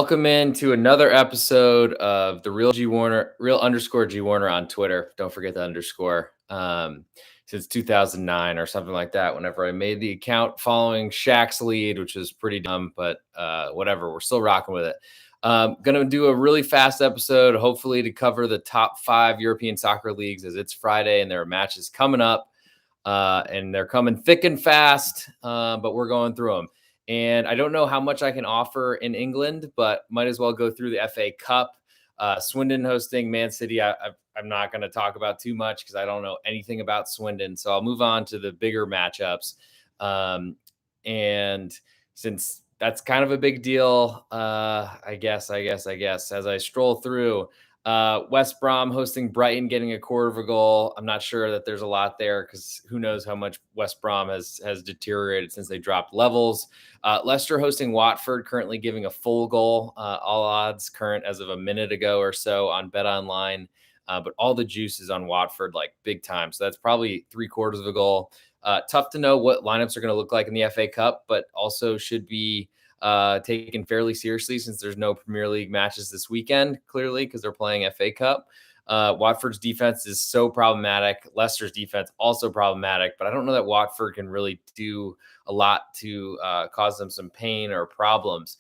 Welcome in to another episode of the real_G Warner on Twitter. Don't forget the underscore. Since 2009 or something like that, whenever I made the account following Shaq's lead, which was pretty dumb, but whatever, we're still rocking with it. Gonna do a really fast episode, hopefully to cover the top 5 European soccer leagues, as it's Friday and there are matches coming up, and they're coming thick and fast, but we're going through them. And I don't know how much I can offer in England, but might as well go through the FA Cup. Swindon hosting Man City. I'm not going to talk about too much because I don't know anything about Swindon. So I'll move on to the bigger matchups. And since that's kind of a big deal, I guess, as I stroll through, West Brom hosting Brighton, getting a quarter of a goal. I'm not sure that there's a lot there because who knows how much West Brom has deteriorated since they dropped levels. Leicester hosting Watford, currently giving a full goal. All odds current as of a minute ago or so on Bet Online. But all the juice is on Watford, like big time. So that's probably 3/4 of a goal. Tough to know what lineups are going to look like in the FA Cup, but also should be taken fairly seriously since there's no Premier League matches this weekend, clearly, because they're playing FA Cup. Watford's defense is so problematic. Leicester's defense also problematic, but I don't know that Watford can really do a lot to cause them some pain or problems.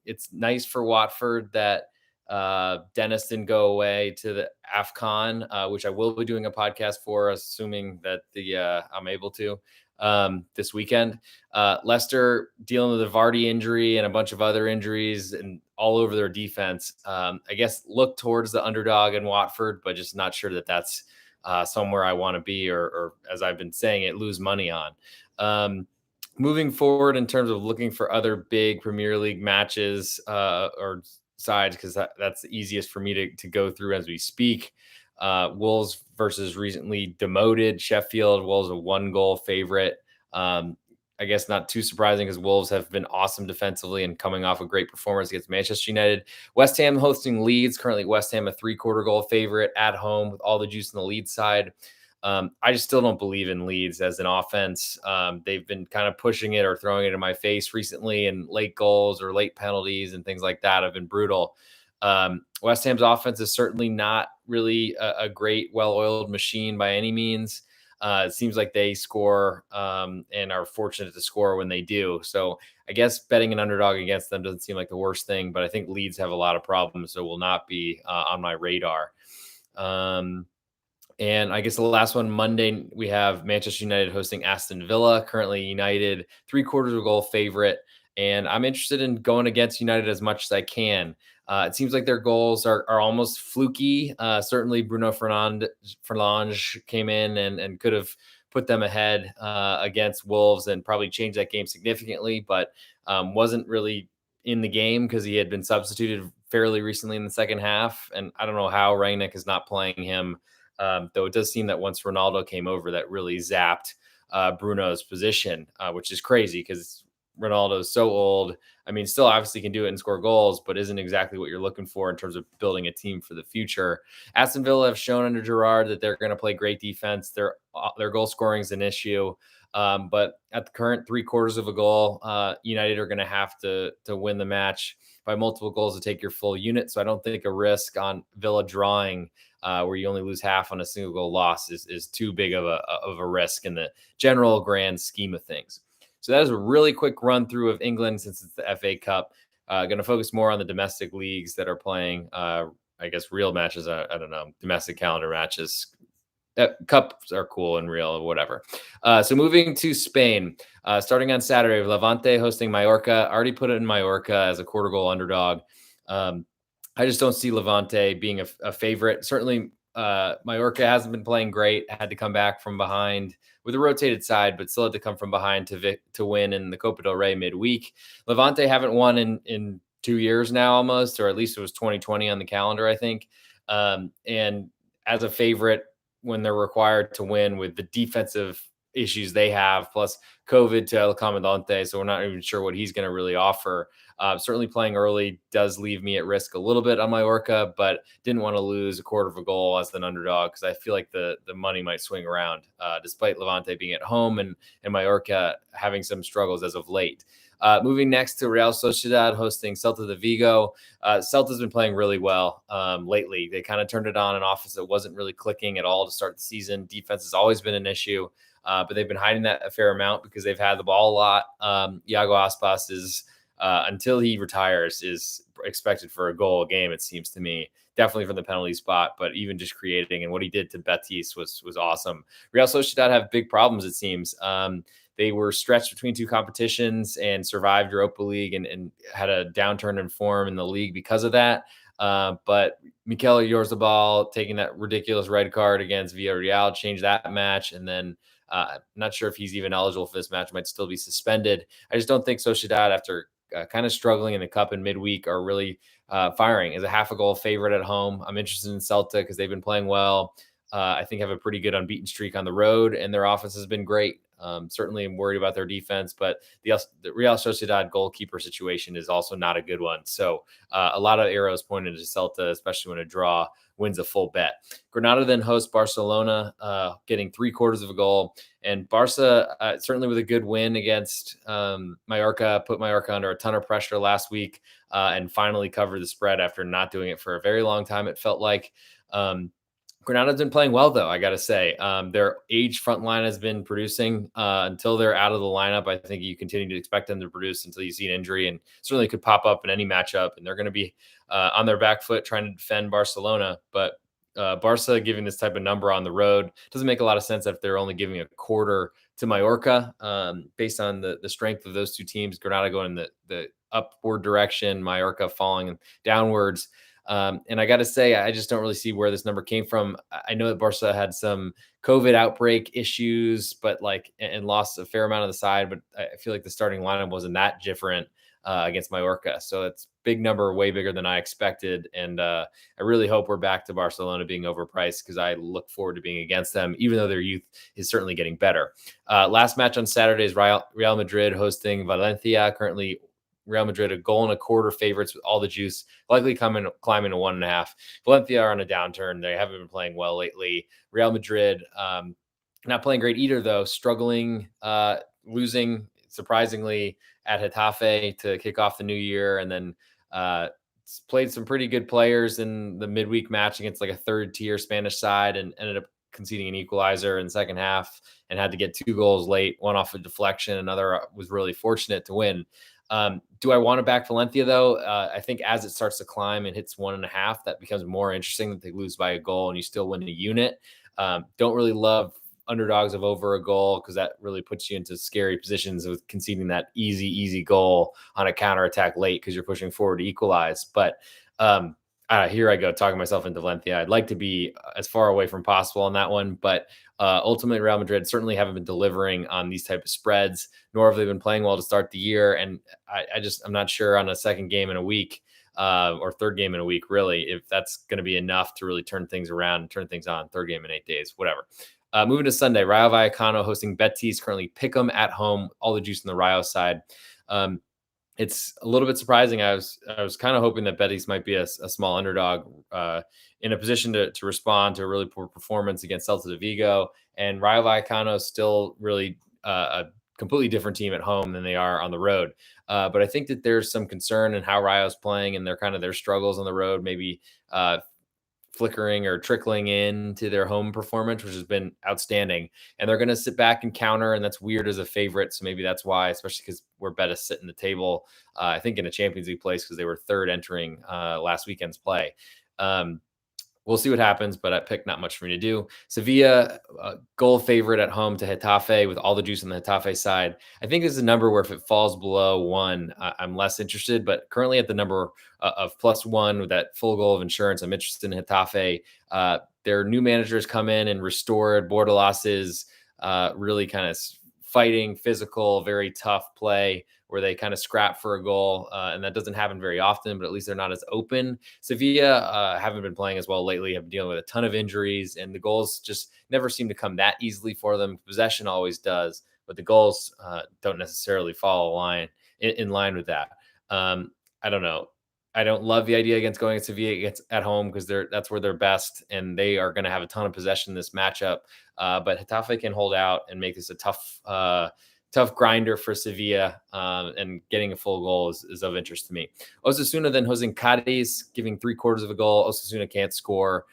It's nice for Watford that Dennis didn't go away to the AFCON, which I will be doing a podcast for, assuming that I'm able to this weekend. Leicester dealing with a Vardy injury and a bunch of other injuries and all over their defense. I guess look towards the underdog in Watford, but just not sure that that's somewhere I want to be, or as I've been saying it, lose money on. Moving forward in terms of looking for other big Premier League matches or sides, because that's the easiest for me to go through as we speak. Wolves versus recently demoted Sheffield. Wolves a 1-goal favorite. I guess not too surprising because Wolves have been awesome defensively and coming off a great performance against Manchester United. West Ham hosting Leeds. Currently West Ham a 3/4 goal favorite at home with all the juice on the Leeds side. I just still don't believe in Leeds as an offense. They've been kind of pushing it or throwing it in my face recently, and late goals or late penalties and things like that have been brutal. West Ham's offense is certainly not really a great, well-oiled machine by any means. It seems like they score and are fortunate to score when they do. So I guess betting an underdog against them doesn't seem like the worst thing, but I think Leeds have a lot of problems, so will not be on my radar. And I guess the last one, Monday, we have Manchester United hosting Aston Villa. Currently United 3/4 of a goal favorite. And I'm interested in going against United as much as I can. It seems like their goals are almost fluky. Certainly Bruno Fernandes came in and could have put them ahead against Wolves and probably changed that game significantly, but wasn't really in the game because he had been substituted fairly recently in the second half. And I don't know how Rangnick is not playing him. Though it does seem that once Ronaldo came over, that really zapped Bruno's position, which is crazy because Ronaldo is so old. I mean, still obviously can do it and score goals, but isn't exactly what you're looking for in terms of building a team for the future. Aston Villa have shown under Gerrard that they're going to play great defense. Their goal scoring is an issue. But at the current 3/4 of a goal, United are going to have to win the match by multiple goals to take your full unit. So I don't think a risk on Villa drawing where you only lose half on a single goal loss is too big of a risk in the general grand scheme of things. So that is a really quick run through of England since it's the FA Cup. Going to focus more on the domestic leagues that are playing, I guess, real matches. I don't know, domestic calendar matches. Cups are cool and real, whatever. So moving to Spain, starting on Saturday, Levante hosting Mallorca. I already put it in Mallorca as a 1/4 goal underdog. I just don't see Levante being a favorite. Certainly, Mallorca hasn't been playing great. Had to come back from behind with a rotated side, but still had to come from behind to win in the Copa del Rey midweek. Levante haven't won in 2 years now almost, or at least it was 2020 on the calendar, I think. And as a favorite, when they're required to win with the defensive issues they have, plus COVID to El Comandante, so we're not even sure what he's going to really offer. Certainly playing early does leave me at risk a little bit on Mallorca, but didn't want to lose a 1/4 of a goal as an underdog because I feel like the money might swing around despite Levante being at home and Mallorca having some struggles as of late. Moving next to Real Sociedad hosting Celta de Vigo. Celta's been playing really well lately. They kind of turned it on and off as it wasn't really clicking at all to start the season. Defense has always been an issue, but they've been hiding that a fair amount because they've had the ball a lot. Iago Aspas is, until he retires, is expected for a goal a game, it seems to me. Definitely from the penalty spot, but even just creating, and what he did to Betis was awesome. Real Sociedad have big problems, it seems. They were stretched between two competitions and survived Europa League and had a downturn in form in the league because of that. But Mikel Oyarzabal taking that ridiculous red card against Villarreal changed that match. And then not sure if he's even eligible for this match, might still be suspended. I just don't think Sociedad, after kind of struggling in the cup in midweek, are really firing. As a half a goal favorite at home, I'm interested in Celta because they've been playing well. I think have a pretty good unbeaten streak on the road, and their offense has been great. Certainly I'm worried about their defense, but the Real Sociedad goalkeeper situation is also not a good one. So a lot of arrows pointed to Celta, especially when a draw wins a full bet. Granada then hosts Barcelona, getting 3/4 of a goal. And Barca, certainly with a good win against Mallorca, put Mallorca under a ton of pressure last week and finally covered the spread after not doing it for a very long time, it felt like. Granada's been playing well, though, I got to say. Their age front line has been producing until they're out of the lineup. I think you continue to expect them to produce until you see an injury, and certainly could pop up in any matchup. And they're going to be on their back foot trying to defend Barcelona. But Barca giving this type of number on the road doesn't make a lot of sense if they're only giving a quarter to Mallorca. Based on the strength of those two teams, Granada going in the upward direction, Mallorca falling downwards. And I got to say, I just don't really see where this number came from. I know that Barca had some COVID outbreak issues, but and lost a fair amount of the side. But I feel like the starting lineup wasn't that different against Mallorca. So it's big number, way bigger than I expected. And I really hope we're back to Barcelona being overpriced because I look forward to being against them, even though their youth is certainly getting better. Last match on Saturday is Real Madrid hosting Valencia. Currently, Real Madrid a 1.25 favorites with all the juice, likely climbing to 1.5. Valencia are on a downturn. They haven't been playing well lately. Real Madrid not playing great either, though, struggling, losing surprisingly at Getafe to kick off the new year, and then played some pretty good players in the midweek match against like a third-tier Spanish side and ended up conceding an equalizer in the second half and had to get 2 goals late, one off a deflection, another was really fortunate to win. Do I want to back Valencia, though? I think as it starts to climb and hits 1.5, that becomes more interesting that they lose by a goal and you still win a unit. Don't really love underdogs of over a goal because that really puts you into scary positions with conceding that easy goal on a counterattack late because you're pushing forward to equalize. But here I go talking myself into Valencia. I'd like to be as far away from possible on that one, but ultimately Real Madrid certainly haven't been delivering on these type of spreads, nor have they been playing well to start the year. And I'm not sure on a second game in a week or third game in a week, really, if that's going to be enough to really turn things around and turn things on. Third game in 8 days, whatever. Moving to Sunday, Rayo Vallecano hosting Betis, currently pick 'em at home, all the juice on the Rayo side. It's a little bit surprising. I was kind of hoping that Betis might be a small underdog in a position to respond to a really poor performance against Celta de Vigo. And Rayo Vallecano is still really a completely different team at home than they are on the road. But I think that there's some concern in how Rayo's playing and their struggles on the road, maybe flickering or trickling into their home performance, which has been outstanding. And they're going to sit back and counter, and that's weird as a favorite. So maybe that's why, especially because we're Betis sitting the table, I think in a Champions League place because they were third entering last weekend's play. We'll see what happens, but I picked not much for me to do. Sevilla, goal favorite at home to Getafe with all the juice on the Getafe side. I think this is a number where if it falls below 1, I'm less interested, but currently at the number of +1 with that full goal of insurance, I'm interested in Getafe. Their new managers come in and restored. Bordalas is really kind of fighting, physical, very tough play where they kind of scrap for a goal. And that doesn't happen very often, but at least they're not as open. Sevilla haven't been playing as well lately, have been dealing with a ton of injuries, and the goals just never seem to come that easily for them. Possession always does, but the goals don't necessarily fall in line with that. I don't know. I don't love the idea against going to Sevilla at home because that's where they're best, and they are going to have a ton of possession in this matchup. But Getafe can hold out and make this a tough tough grinder for Sevilla, and getting a full goal is of interest to me. Osasuna then hosting Cadiz, giving 3/4 of a goal. Osasuna can't score.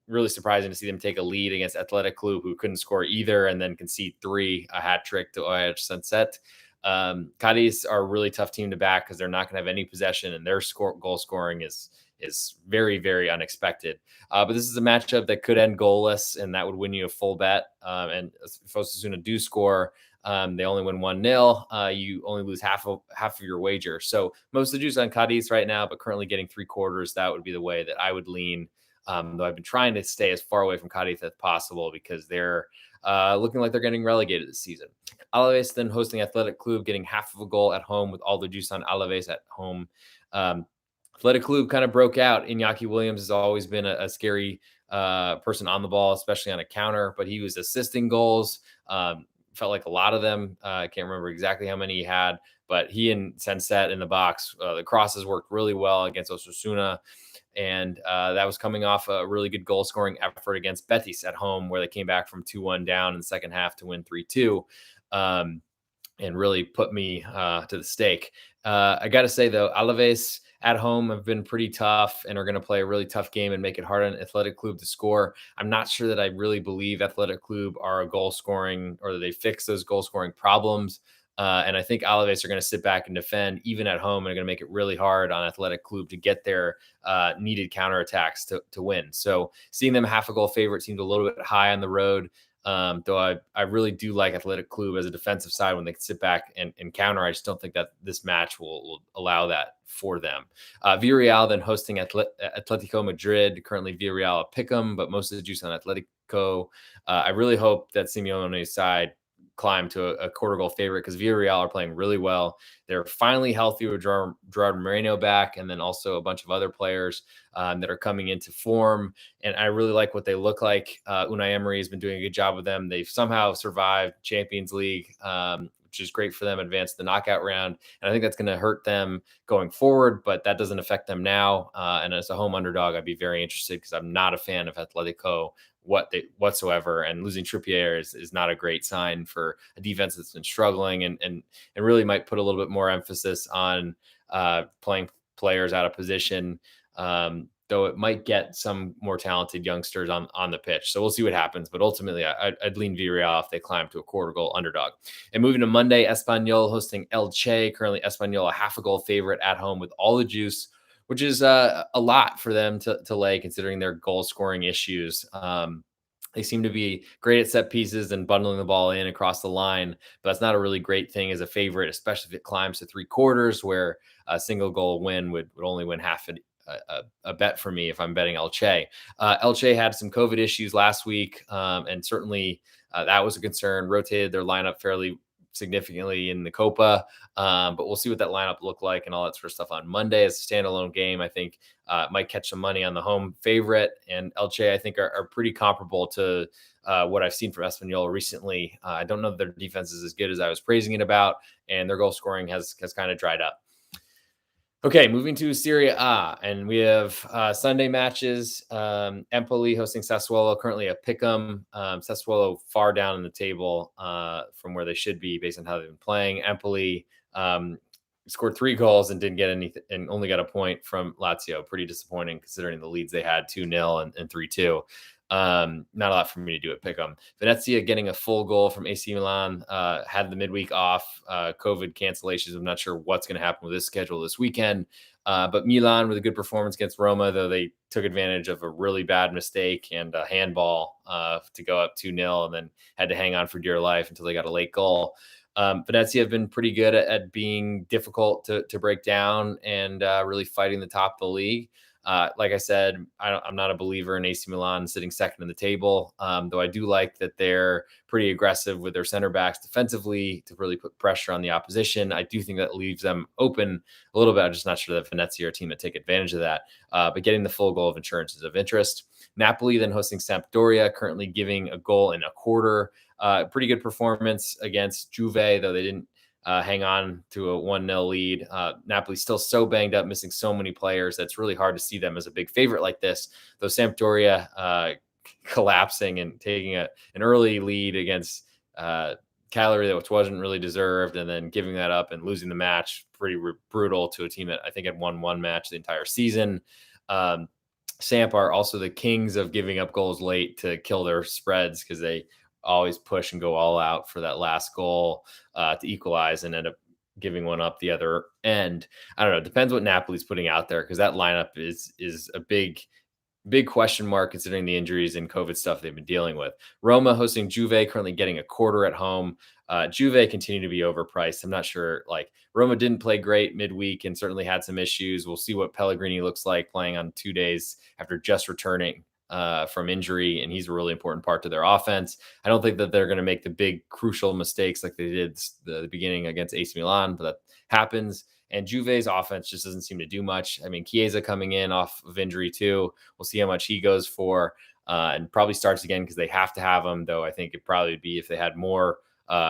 Really surprising to see them take a lead against Athletic Club, who couldn't score either, and then concede three, a hat trick to Oyarzabal Sunset. Cadiz are a really tough team to back because they're not going to have any possession, and their goal scoring is very, very unexpected. But this is a matchup that could end goalless, and that would win you a full bet. And if Osasuna do score, they only win 1-0. You only lose half of your wager. So most of the juice on Cadiz right now, but currently getting 3/4. That would be the way that I would lean. Though I've been trying to stay as far away from Cadiz as possible because they're looking like they're getting relegated this season. Alaves then hosting Athletic Club, getting half of a goal at home with all the juice on Alaves at home. Athletic Club kind of broke out. Iñaki Williams has always been a scary person on the ball, especially on a counter, but he was assisting goals. Felt like a lot of them. I can't remember exactly how many he had, but he and Sunset in the box, the crosses worked really well against Osasuna. And that was coming off a really good goal scoring effort against Betis at home, where they came back from 2-1 down in the second half to win 3-2. And really put me to the stake. I got to say, though, Alaves at home have been pretty tough and are going to play a really tough game and make it hard on Athletic Club to score. I'm not sure that I really believe Athletic Club are a goal scoring, or that they fix those goal scoring problems. And I think Alaves are going to sit back and defend even at home, and are going to make it really hard on Athletic Club to get their needed counterattacks to win. So seeing them half a goal favorite seems a little bit high on the road. Though I really do like Athletic Club as a defensive side when they can sit back and counter. I just don't think that this match will allow that for them. Villarreal then hosting Atletico Madrid. Currently Villarreal pick them, but most of the juice on Atletico. I really hope that Simeone's side climb to a quarter goal favorite, because Villarreal are playing really well. They're finally healthy with Gerard Moreno back, and then also a bunch of other players that are coming into form. And I really like what they look like. Unai Emery has been doing a good job with them. They've somehow survived Champions League, which is great for them, advance the knockout round. And I think that's going to hurt them going forward, but that doesn't affect them now. And as a home underdog, I'd be very interested, because I'm not a fan of Atletico whatsoever, and losing Trippier is not a great sign for a defense that's been struggling, and really might put a little bit more emphasis on playing players out of position, though it might get some more talented youngsters on the pitch. So we'll see what happens, but ultimately I'd lean Villarreal if they climb to a quarter goal underdog. And moving to Monday, Espanyol hosting Elche. Currently Espanyol a half a goal favorite at home with all the juice, which is a lot for them to lay, considering their goal scoring issues. They seem to be great at set pieces and bundling the ball in across the line, but that's not a really great thing as a favorite, especially if it climbs to 3/4, where a single goal win would only win half a bet for me if I'm betting Elche. Elche had some COVID issues last week, and certainly that was a concern. Rotated their lineup fairly significantly in the Copa, but we'll see what that lineup look like and all that sort of stuff on Monday. As a standalone game, I think might catch some money on the home favorite, and Elche I think are pretty comparable to what I've seen from Espanyol recently. I don't know that their defense is as good as I was praising it about, and their goal scoring has kind of dried up. Okay, moving to Serie A, and we have Sunday matches. Empoli hosting Sassuolo, currently a pick'em. Sassuolo far down in the table from where they should be based on how they've been playing. Empoli scored 3 goals and didn't get anything, and only got a point from Lazio. Pretty disappointing considering the leads they had, 2-0 and 3-2. Not a lot for me to do at pick'em. Venezia getting a full goal from AC Milan, had the midweek off, COVID cancellations. I'm not sure what's going to happen with this schedule this weekend. But Milan with a good performance against Roma, though they took advantage of a really bad mistake and a handball to go up 2-0, and then had to hang on for dear life until they got a late goal. Venezia have been pretty good at being difficult to break down and really fighting the top of the league. Like I said, I'm not a believer in AC Milan sitting second in the table, though I do like that they're pretty aggressive with their center backs defensively to really put pressure on the opposition. I do think that leaves them open a little bit. I'm just not sure that Venezia are a team that take advantage of that. But getting the full goal of insurance is of interest. Napoli then hosting Sampdoria, currently giving a goal and a quarter. Pretty good performance against Juve, though they didn't hang on to a 1-0 lead. Napoli's still so banged up, missing so many players. That's really hard to see them as a big favorite like this. Though Sampdoria collapsing and taking an early lead against calorie, which wasn't really deserved, and then giving that up and losing the match, pretty brutal to a team that I think had won one match the entire season. Samp are also the kings of giving up goals late to kill their spreads because they always push and go all out for that last goal to equalize and end up giving one up the other end. I don't know. It depends what Napoli's putting out there because that lineup is a big question mark considering the injuries and COVID stuff they've been dealing with. Roma hosting Juve, currently getting a quarter at home. Juve continue to be overpriced. I'm not sure. Like Roma didn't play great midweek and certainly had some issues. We'll see what Pellegrini looks like playing on 2 days after just returning from injury, and he's a really important part to their offense. I don't think that they're going to make the big crucial mistakes like they did the beginning against AC Milan, but that happens. And Juve's offense just doesn't seem to do much. I mean, Chiesa coming in off of injury too. We'll see how much he goes for and probably starts again because they have to have him, though I think it'd probably be if they had more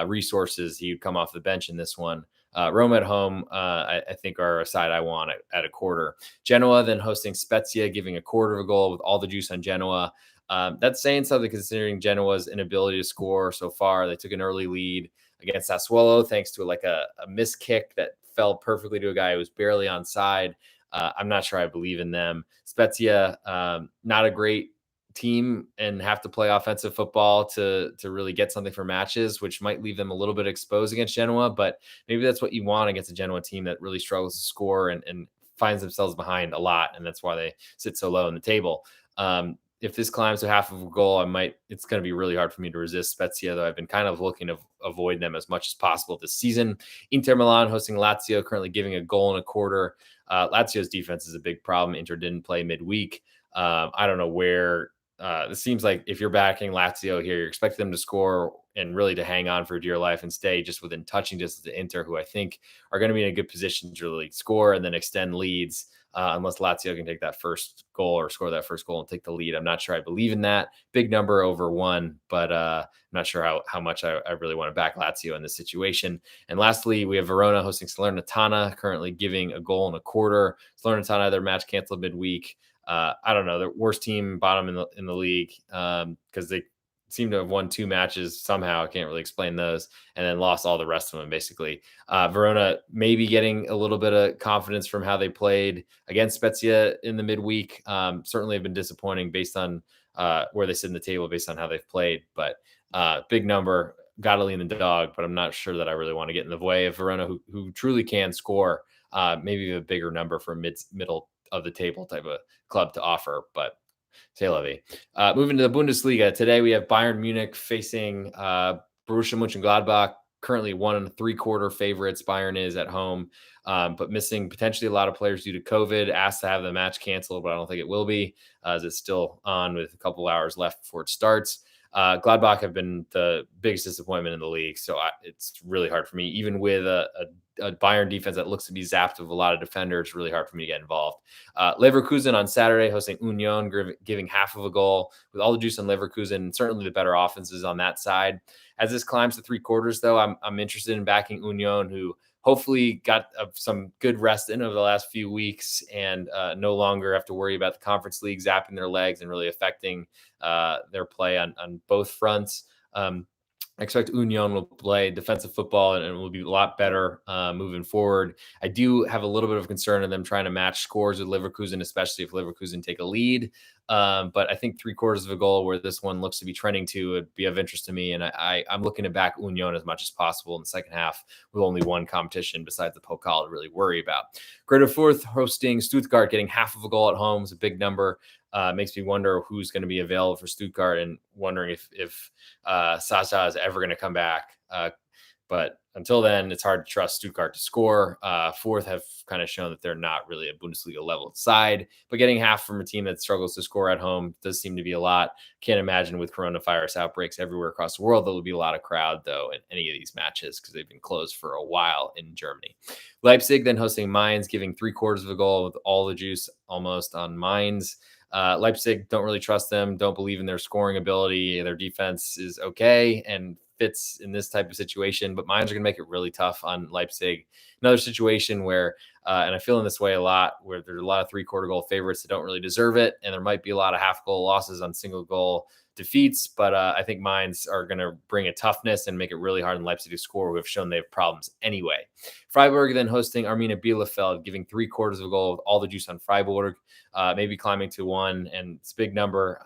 resources, he would come off the bench in this one. Roma at home, I think are a side I want at a quarter. Genoa then hosting Spezia, giving a quarter of a goal with all the juice on Genoa. That's saying something considering Genoa's inability to score so far. They took an early lead against Sassuolo thanks to a missed kick that fell perfectly to a guy who was barely onside. I'm not sure I believe in them. Spezia, not a great team and have to play offensive football to really get something for matches, which might leave them a little bit exposed against Genoa, but maybe that's what you want against a Genoa team that really struggles to score and finds themselves behind a lot. And that's why they sit so low in the table. If this climbs to half of a goal, it's going to be really hard for me to resist Spezia, though I've been kind of looking to avoid them as much as possible this season. Inter Milan hosting Lazio, currently giving a goal and a quarter. Lazio's defense is a big problem. Inter didn't play midweek. I don't know where it seems like if you're backing Lazio here, you're expecting them to score and really to hang on for dear life and stay just within touching distance to Inter, who I think are going to be in a good position to really score and then extend leads. Unless Lazio can take that first goal or score that first goal and take the lead. I'm not sure I believe in that. Big number over 1, but I'm not sure how much I really want to back Lazio in this situation. And lastly, we have Verona hosting Salernitana, currently giving a goal and a quarter. Salernitana, their match canceled midweek. I don't know, the worst team bottom in the league because they seem to have won 2 matches somehow. I can't really explain those, and then lost all the rest of them basically. Verona maybe getting a little bit of confidence from how they played against Spezia in the midweek. Certainly have been disappointing based on where they sit in the table based on how they've played, but big number, got to lean the dog, but I'm not sure that I really want to get in the way of Verona who truly can score maybe a bigger number for middle of the table type of club to offer, but c'est la vie. Moving to the Bundesliga, today we have Bayern Munich facing Borussia Mönchengladbach, currently 1 3/4 favorites. Bayern is at home, but missing potentially a lot of players due to COVID. Asked to have the match canceled, but I don't think it will be, as it's still on with a couple hours left before it starts. Gladbach have been the biggest disappointment in the league, so it's really hard for me, even with a Bayern defense that looks to be zapped of a lot of defenders. It's really hard for me to get involved. Leverkusen on Saturday hosting Union, giving half of a goal with all the juice on Leverkusen. Certainly the better offenses on that side. As this climbs to 3/4, though, I'm interested in backing Union, who hopefully got some good rest in over the last few weeks and no longer have to worry about the Conference League zapping their legs and really affecting their play on both fronts. I expect Union will play defensive football and will be a lot better moving forward. I do have a little bit of concern in them trying to match scores with Leverkusen, especially if Leverkusen take a lead. But I think 3/4 of a goal where this one looks to be trending to would be of interest to me. And I'm looking to back Union as much as possible in the second half with only one competition besides the Pokal to really worry about. Greater Fourth hosting Stuttgart, getting half of a goal at home is a big number. Makes me wonder who's going to be available for Stuttgart and wondering if Sasa is ever going to come back. But until then, it's hard to trust Stuttgart to score. Fourth have kind of shown that they're not really a Bundesliga level side, but getting half from a team that struggles to score at home does seem to be a lot. Can't imagine with coronavirus outbreaks everywhere across the world, there will be a lot of crowd though in any of these matches because they've been closed for a while in Germany. Leipzig then hosting Mainz, giving 3/4 of a goal with all the juice almost on Mainz. Leipzig, don't really trust them. Don't believe in their scoring ability. Their defense is okay and fits in this type of situation, but Mainz are going to make it really tough on Leipzig. another situation where, and I feel in this way a lot, where there's a lot of 3/4 goal favorites that don't really deserve it. And there might be a lot of half goal losses on single goal defeats, but I think mines are going to bring a toughness and make it really hard in Leipzig to score, who have shown they have problems anyway. Freiburg then hosting Arminia Bielefeld, giving 3/4 of a goal with all the juice on Freiburg, maybe climbing to 1, and it's a big number.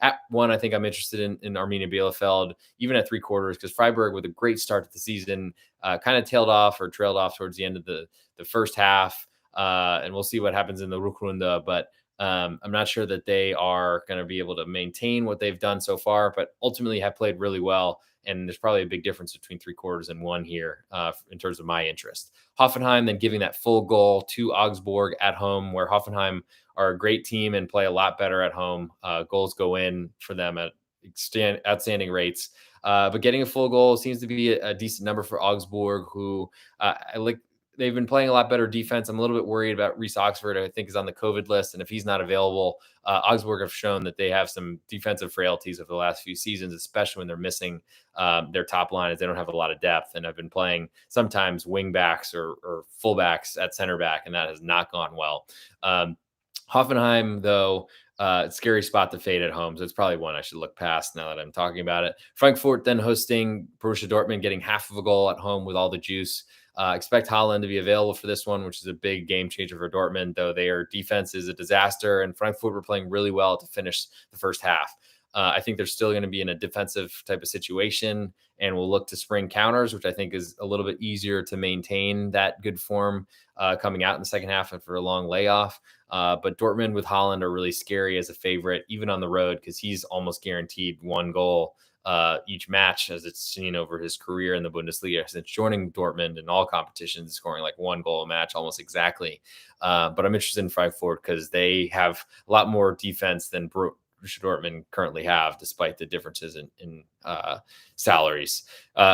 At 1, I think I'm interested in Arminia Bielefeld, even at 3/4, because Freiburg, with a great start to the season, kind of trailed off towards the end of the first half. And we'll see what happens in the Rückrunde, but I'm not sure that they are going to be able to maintain what they've done so far, but ultimately have played really well. And there's probably a big difference between 3/4 and 1 here in terms of my interest. Hoffenheim then giving that full goal to Augsburg at home, where Hoffenheim are a great team and play a lot better at home. Goals go in for them at outstanding rates. But getting a full goal seems to be a decent number for Augsburg, who I like. They've been playing a lot better defense. I'm a little bit worried about Reece Oxford. I think is on the COVID list, and if he's not available, Augsburg have shown that they have some defensive frailties over the last few seasons, especially when they're missing their top line, as they don't have a lot of depth, and have been playing sometimes wing backs or fullbacks at center back, and that has not gone well. Hoffenheim, though, scary spot to fade at home. So it's probably one I should look past now that I'm talking about it. Frankfurt then hosting Borussia Dortmund, getting half of a goal at home with all the juice. Expect Haaland to be available for this one, which is a big game changer for Dortmund, though their defense is a disaster, and Frankfurt were playing really well to finish the first half. I think they're still going to be in a defensive type of situation and will look to spring counters, which I think is a little bit easier to maintain that good form coming out in the second half after a long layoff. But Dortmund with Haaland are really scary as a favorite, even on the road, because he's almost guaranteed 1 goal each match, as it's seen over his career in the Bundesliga since joining Dortmund in all competitions, scoring like 1 goal a match almost exactly. But I'm interested in Frankfurt because they have a lot more defense than Borussia Dortmund currently have, despite the differences in salaries.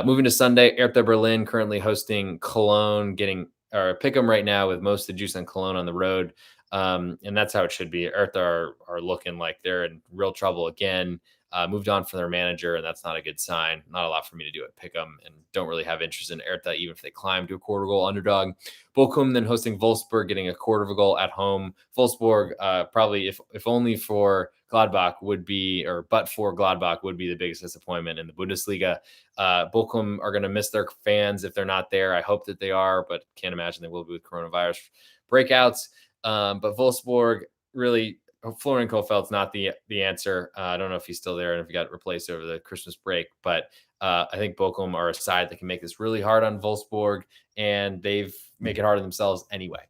Moving to Sunday, Hertha Berlin currently hosting Cologne, getting or pick them right now with most of the juice on Cologne on the road. And that's how it should be. Hertha are looking like they're in real trouble again. Moved on from their manager, and that's not a good sign. Not a lot for me to do at Pick'em, and don't really have interest in Hertha, even if they climb to a 1/4 goal underdog. Bochum then hosting Wolfsburg, getting a 1/4 of a goal at home. Wolfsburg, probably if only for Gladbach would be, or but for Gladbach would be the biggest disappointment in the Bundesliga. Bochum are going to miss their fans if they're not there. I hope that they are, but can't imagine they will be with coronavirus breakouts. But Wolfsburg, really, Florian Kohfeld's not the answer. I don't know if he's still there and if he got replaced over the Christmas break, but I think Bochum are a side that can make this really hard on Wolfsburg, and they've make it hard on themselves anyway.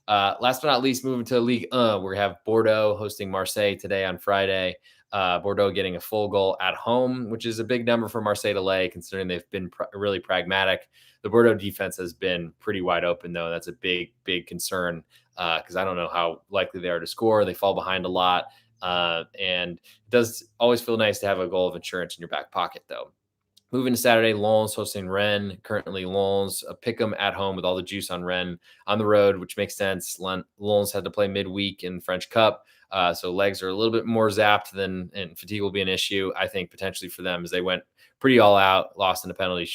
Last but not least, moving to Ligue 1, where we have Bordeaux hosting Marseille today on Friday. Bordeaux getting a full goal at home, which is a big number for Marseille to lay, considering they've been really pragmatic. The Bordeaux defense has been pretty wide open, though. That's a big, big concern because I don't know how likely they are to score. They fall behind a lot. And it does always feel nice to have a goal of insurance in your back pocket, though. Moving to Saturday, Lens hosting Rennes. Currently, Lens pick them at home with all the juice on Rennes on the road, which makes sense. Lens had to play midweek in French Cup, so legs are a little bit more zapped and fatigue will be an issue, I think, potentially for them, as they went pretty all out, lost in a penalty.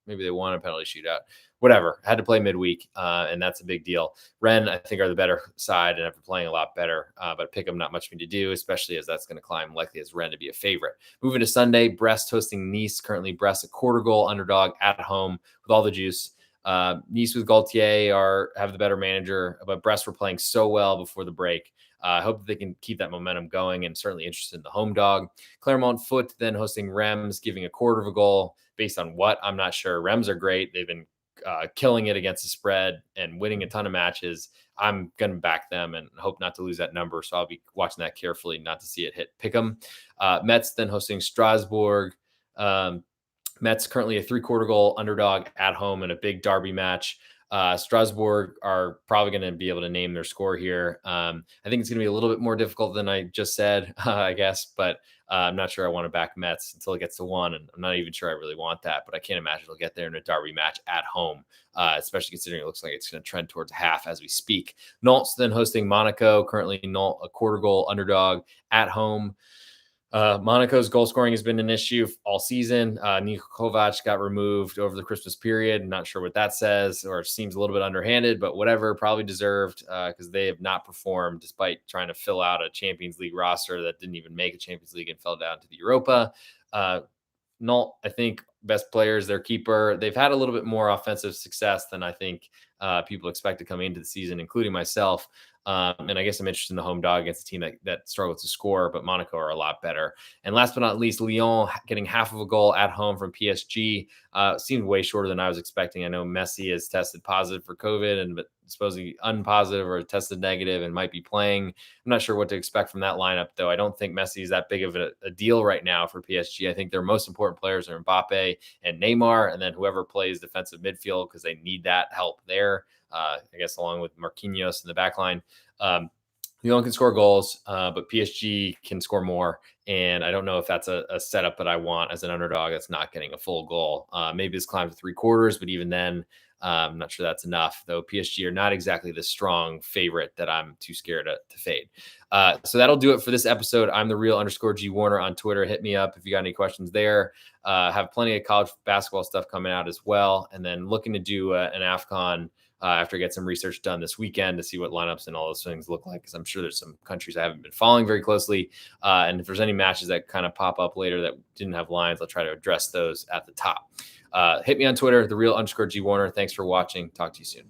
Maybe they won a penalty shootout. Whatever, had to play midweek, and that's a big deal. Rennes, I think, are the better side and have been playing a lot better, but pick them not much for me to do, especially as that's going to climb likely as Rennes to be a favorite. Moving to Sunday, Brest hosting Nice. Currently, Brest a 1/4 goal underdog at home with all the juice. Nice with Gaultier have the better manager, but Brest were playing so well before the break. I hope that they can keep that momentum going, and certainly interested in the home dog. Clermont Foot then hosting Reims, giving a 1/4 goal. Based on what? I'm not sure. Reims are great. They've been killing it against the spread and winning a ton of matches. I'm going to back them and hope not to lose that number. So I'll be watching that carefully, not to see it hit Pick'em. Metz then hosting Strasbourg. Metz currently a 3/4 goal underdog at home in a big derby match. Strasbourg are probably going to be able to name their score here. I think it's going to be a little bit more difficult than I just said, I guess, but I'm not sure I want to back Metz until it gets to 1, and I'm not even sure I really want that, but I can't imagine it'll get there in a derby match at home, especially considering it looks like it's going to trend towards half as we speak. Nantes then hosting Monaco, currently Nantes a 1/4 goal underdog at home. Monaco's goal scoring has been an issue all season. Niko Kovac got removed over the Christmas period. Not sure what that says, or it seems a little bit underhanded, but whatever, probably deserved because they have not performed despite trying to fill out a Champions League roster that didn't even make a Champions League and fell down to the Europa. Not, I think, best players, their keeper. They've had a little bit more offensive success than I think people expected coming into the season, including myself. And I guess I'm interested in the home dog against a team that struggles to score, but Monaco are a lot better. And last but not least, Lyon getting half of a goal at home from PSG seemed way shorter than I was expecting. I know Messi has tested positive for COVID and but supposedly unpositive or tested negative and might be playing. I'm not sure what to expect from that lineup, though. I don't think Messi is that big of a deal right now for PSG. I think their most important players are Mbappe and Neymar, and then whoever plays defensive midfield because they need that help there. I guess along with Marquinhos in the back line. Lyon can score goals, but PSG can score more. And I don't know if that's a setup that I want as an underdog that's not getting a full goal. Maybe this climbs to 3/4, but even then, I'm not sure that's enough, though PSG are not exactly the strong favorite that I'm too scared to fade. So that'll do it for this episode. I'm the real_G Warner on Twitter. Hit me up if you got any questions there. Have plenty of college basketball stuff coming out as well. And then looking to do an AFCON after I get some research done this weekend to see what lineups and all those things look like, because I'm sure there's some countries I haven't been following very closely. And if there's any matches that kind of pop up later that didn't have lines, I'll try to address those at the top. Hit me on Twitter, the real_G Warner. Thanks for watching. Talk to you soon.